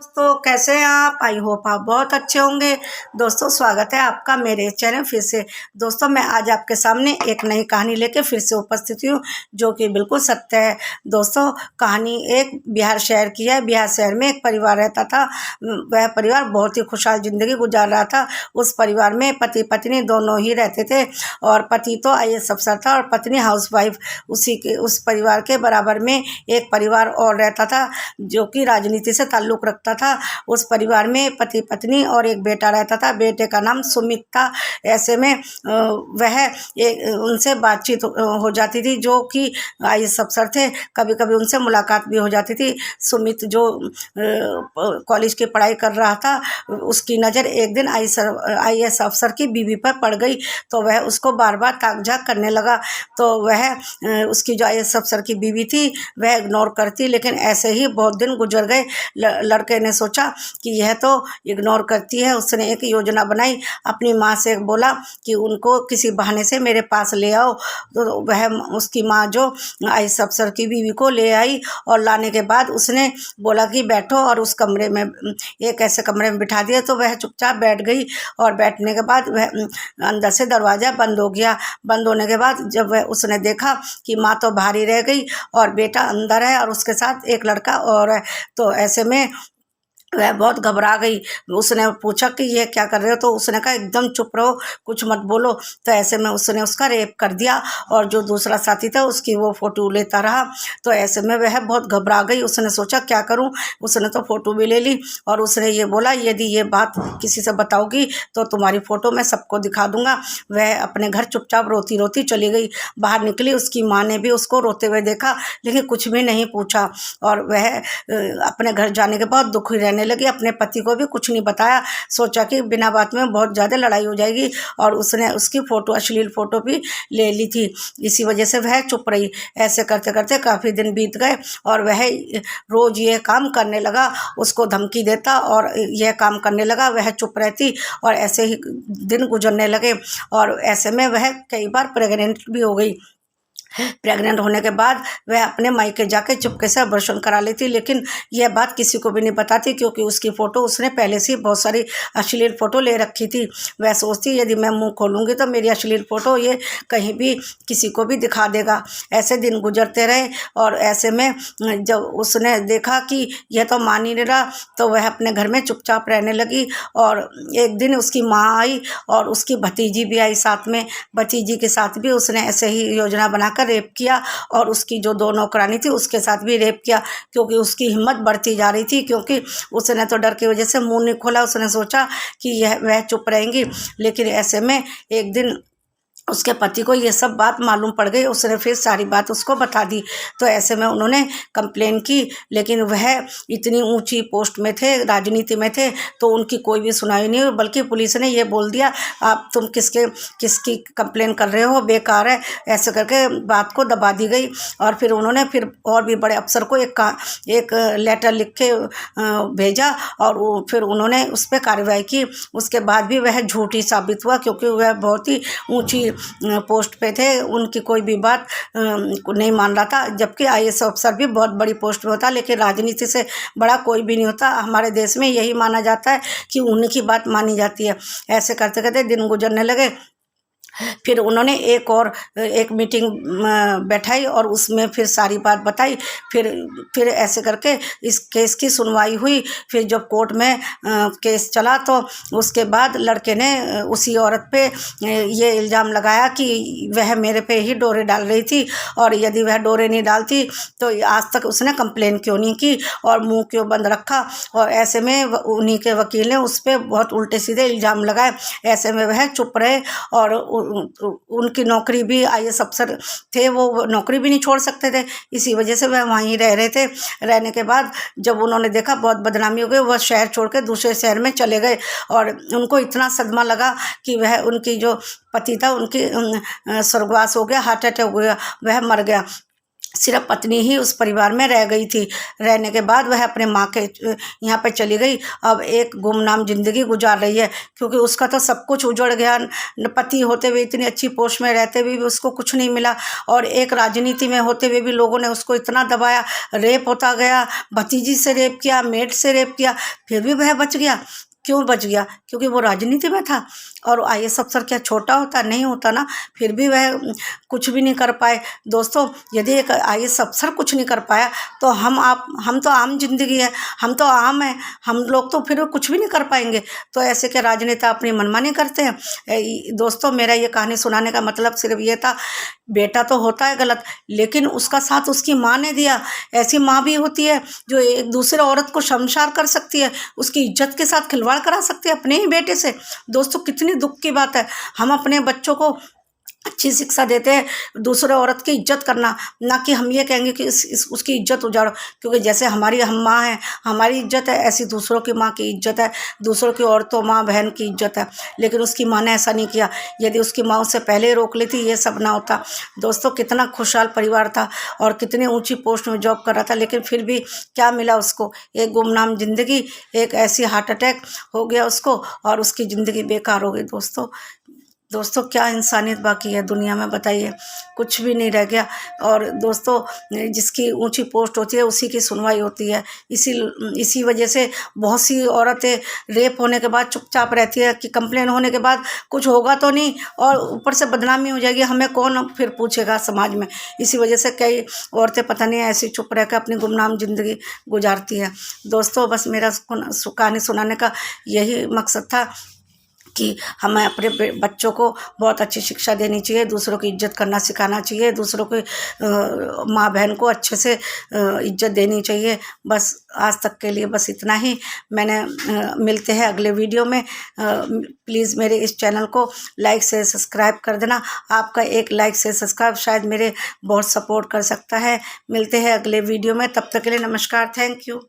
दोस्तों कैसे हैं आप। आई होप आप बहुत अच्छे होंगे। दोस्तों स्वागत है आपका मेरे चैनल फिर से। दोस्तों मैं आज आपके सामने एक नई कहानी लेके फिर से उपस्थित हूँ जो कि बिल्कुल सत्य है। दोस्तों कहानी एक बिहार शहर की है। बिहार शहर में एक परिवार रहता था। वह परिवार बहुत ही खुशहाल ज़िंदगी गुजार रहा था। उस परिवार में पति पत्नी दोनों ही रहते थे और पति तो आईएएस अफसर था और पत्नी हाउसवाइफ। उस परिवार के बराबर में एक परिवार और रहता था जो कि राजनीति से ताल्लुक़ रखता था। उस परिवार में पति पत्नी और एक बेटा रहता था। बेटे का नाम सुमित था। ऐसे में वह उनसे बातचीत हो जाती थी जो कि आईएएस अफसर थे। कभी कभी उनसे मुलाकात भी हो जाती थी। सुमित जो कॉलेज की पढ़ाई कर रहा था उसकी नज़र एक दिन आईएएस अफसर की बीवी पर पड़ गई तो वह उसको बार बार ताक-झाक करने लगा। तो वह उसकी जो आईएएस अफसर की बीवी थी वह इग्नोर करती, लेकिन ऐसे ही बहुत दिन गुजर गए। लड़के ने सोचा कि यह तो इग्नोर करती है। उसने एक योजना बनाई। अपनी माँ से बोला कि उनको किसी बहाने से मेरे पास ले आओ। तो वह उसकी माँ जो आईएएस अफसर की बीवी को ले आई और लाने के बाद उसने बोला कि बैठो, और उस कमरे में एक ऐसे कमरे में बिठा दिया। तो वह चुपचाप बैठ गई और बैठने के बाद वह अंदर से दरवाज़ा बंद हो गया। बंद होने के बाद जब वह उसने देखा कि माँ तो बाहर ही रह गई और बेटा अंदर है और उसके साथ एक लड़का और है, तो ऐसे में वह बहुत घबरा गई। उसने पूछा कि ये क्या कर रहे हो। तो उसने कहा एकदम चुप रहो, कुछ मत बोलो। तो ऐसे में उसने उसका रेप कर दिया और जो दूसरा साथी था उसकी वो फ़ोटो लेता रहा। तो ऐसे में वह बहुत घबरा गई। उसने सोचा क्या करूं। उसने तो फ़ोटो भी ले ली और उसने ये बोला यदि ये बात किसी से बताओगी तो तुम्हारी फ़ोटो मैं सबको दिखा दूंगा। वह अपने घर चुपचाप रोती रोती चली गई। बाहर निकली, उसकी माँ ने भी उसको रोते हुए देखा लेकिन कुछ भी नहीं पूछा और वह अपने घर जाने के बाद दुखी रहने लगी। अपने पति को भी कुछ नहीं बताया। सोचा कि बिना बात में बहुत ज़्यादा लड़ाई हो जाएगी और उसने उसकी फ़ोटो, अश्लील फ़ोटो भी ले ली थी। इसी वजह से वह चुप रही। ऐसे करते करते काफ़ी दिन बीत गए और वह रोज़ ये काम करने लगा। उसको धमकी देता और यह काम करने लगा। वह चुप रहती और ऐसे ही दिन गुजरने लगे और ऐसे में वह कई बार प्रेग्नेंट भी हो गई। प्रेग्नेंट होने के बाद वह अपने मायके जाके चुपके से अबॉर्शन करा लेती, लेकिन यह बात किसी को भी नहीं बताती क्योंकि उसकी फ़ोटो उसने पहले से ही बहुत सारी अश्लील फ़ोटो ले रखी थी। वह सोचती यदि मैं मुंह खोलूँगी तो मेरी अश्लील फ़ोटो ये कहीं भी किसी को भी दिखा देगा। ऐसे दिन गुजरते रहे और ऐसे में जब उसने देखा कि यह तो मान ही नहीं रहा तो वह अपने घर में चुपचाप रहने लगी। और एक दिन उसकी माँ आई और उसकी भतीजी भी आई साथ में। भतीजी के साथ भी उसने ऐसे ही योजना बनाकर रेप किया और उसकी जो दो नौकरानी थी उसके साथ भी रेप किया क्योंकि उसकी हिम्मत बढ़ती जा रही थी, क्योंकि उसने तो डर की वजह से मुंह नहीं खोला। उसने सोचा कि वह चुप रहेंगी, लेकिन ऐसे में एक दिन उसके पति को ये सब बात मालूम पड़ गई। उसने फिर सारी बात उसको बता दी। तो ऐसे में उन्होंने कंप्लेन की, लेकिन वह इतनी ऊंची पोस्ट में थे, राजनीति में थे, तो उनकी कोई भी सुनाई नहीं हुई। बल्कि पुलिस ने ये बोल दिया आप तुम किसकी कंप्लेन कर रहे हो, बेकार है। ऐसे करके बात को दबा दी गई। और फिर उन्होंने फिर और भी बड़े अफसर को एक लेटर लिख के भेजा और फिर उन्होंने उस पर कार्रवाई की। उसके बाद भी वह झूठी साबित हुआ क्योंकि वह बहुत ही ऊंची पोस्ट पे थे। उनकी कोई भी बात नहीं मान रहा था, जबकि आईएएस अफसर भी बहुत बड़ी पोस्ट पे होता, लेकिन राजनीति से बड़ा कोई भी नहीं होता। हमारे देश में यही माना जाता है कि उन्हीं की बात मानी जाती है। ऐसे करते करते दिन गुजरने लगे। फिर उन्होंने एक मीटिंग बैठाई और उसमें फिर सारी बात बताई। फिर ऐसे करके इस केस की सुनवाई हुई। फिर जब कोर्ट में केस चला तो उसके बाद लड़के ने उसी औरत पे ये इल्ज़ाम लगाया कि वह मेरे पे ही डोरे डाल रही थी और यदि वह डोरे नहीं डालती तो आज तक उसने कंप्लेन क्यों नहीं की और मुंह क्यों बंद रखा। और ऐसे में उन्हीं के वकील ने उस पर बहुत उल्टे सीधे इल्ज़ाम लगाए। ऐसे में वह चुप रहे और उनकी नौकरी भी आईएएस अफसर थे, वो नौकरी भी नहीं छोड़ सकते थे। इसी वजह से वह वहीं रह रहे थे। रहने के बाद जब उन्होंने देखा बहुत बदनामी हो गई, वह शहर छोड़ के दूसरे शहर में चले गए और उनको इतना सदमा लगा कि वह उनकी जो पति था उनकी स्वर्गवास हो गया, हार्ट अटैक हो गया, वह मर गया। सिर्फ पत्नी ही उस परिवार में रह गई थी। रहने के बाद वह अपने माँ के यहाँ पे चली गई। अब एक गुमनाम ज़िंदगी गुजार रही है, क्योंकि उसका तो सब कुछ उजड़ गया। पति होते हुए, इतनी अच्छी पोस्ट में रहते हुए भी उसको कुछ नहीं मिला, और एक राजनीति में होते हुए भी लोगों ने उसको इतना दबाया, रेप होता गया, भतीजी से रेप किया, मेट से रेप किया, फिर भी वह बच गया। क्यों बच गया? क्योंकि वो राजनीति में था। और आईएएस अफसर क्या छोटा होता? नहीं होता ना। फिर भी वह कुछ भी नहीं कर पाए। दोस्तों, यदि एक आईएएस अफसर कुछ नहीं कर पाया, तो हम तो आम जिंदगी है, हम तो आम हैं, हम लोग तो फिर कुछ भी नहीं कर पाएंगे। तो ऐसे के राजनेता अपनी मनमानी करते हैं। दोस्तों, मेरा ये कहानी सुनाने का मतलब सिर्फ ये था, बेटा तो होता है गलत, लेकिन उसका साथ उसकी माँ ने दिया। ऐसी माँ भी होती है जो एक दूसरे औरत को शर्मसार कर सकती है, उसकी इज्जत के साथ खिलवाड़ करा सकती है अपने ही बेटे से। दोस्तों, कितनी दुख की बात है। हम अपने बच्चों को अच्छी शिक्षा देते हैं, दूसरे औरत की इज्जत करना, ना कि हम ये कहेंगे कि उसकी इज्जत उजाड़ो। क्योंकि जैसे हमारी हम माँ हैं, हमारी इज्जत है, ऐसी दूसरों की माँ की इज्जत है, दूसरों की औरतों, माँ बहन की इज्जत है। लेकिन उसकी माँ ने ऐसा नहीं किया। यदि उसकी माँ उससे पहले ही रोक लेती, ये सब ना होता। दोस्तों, कितना खुशहाल परिवार था और कितनी ऊंची पोस्ट में जॉब कर रहा था, लेकिन फिर भी क्या मिला उसको? एक गुमनाम जिंदगी, एक ऐसी हार्ट अटैक हो गया उसको, और उसकी ज़िंदगी बेकार हो गई। दोस्तों, क्या इंसानियत बाकी है दुनिया में, बताइए? कुछ भी नहीं रह गया। और दोस्तों, जिसकी ऊंची पोस्ट होती है उसी की सुनवाई होती है। इसी वजह से बहुत सी औरतें रेप होने के बाद चुपचाप रहती है कि कंप्लेन होने के बाद कुछ होगा तो नहीं, और ऊपर से बदनामी हो जाएगी, हमें कौन फिर पूछेगा समाज में। इसी वजह से कई औरतें पता नहीं ऐसी चुप रह कर अपनी गुमनाम ज़िंदगी गुजारती है। दोस्तों, बस मेरा कहानी सुनाने का यही मकसद था कि हमें अपने बच्चों को बहुत अच्छी शिक्षा देनी चाहिए, दूसरों की इज्जत करना सिखाना चाहिए, दूसरों के माँ बहन को अच्छे से इज्जत देनी चाहिए। बस आज तक के लिए बस इतना ही। मिलते हैं अगले वीडियो में। प्लीज़ मेरे इस चैनल को लाइक से सब्सक्राइब कर देना। आपका एक लाइक से सब्सक्राइब शायद मेरे बहुत सपोर्ट कर सकता है। मिलते हैं अगले वीडियो में, तब तक के लिए नमस्कार, थैंक यू।